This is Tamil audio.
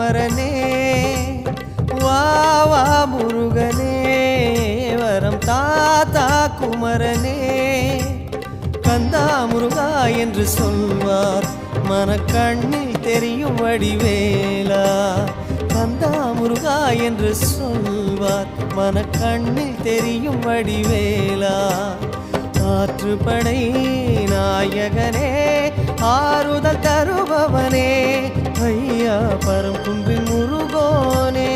குமரனே வா வா முருகனே வரம் தாத்தா குமரனே கந்தா முருகா என்று சொல்வார் மனக்கண்ணில் தெரியும் வடிவேலா கந்தா முருகா என்று சொல்வார் மனக்கண்ணில் தெரியும் வடிவேலா ஆற்றுப்படை நாயகனே ஆறுதல் தருபவனே ஐயா பரங்குன்றின் முருகோனே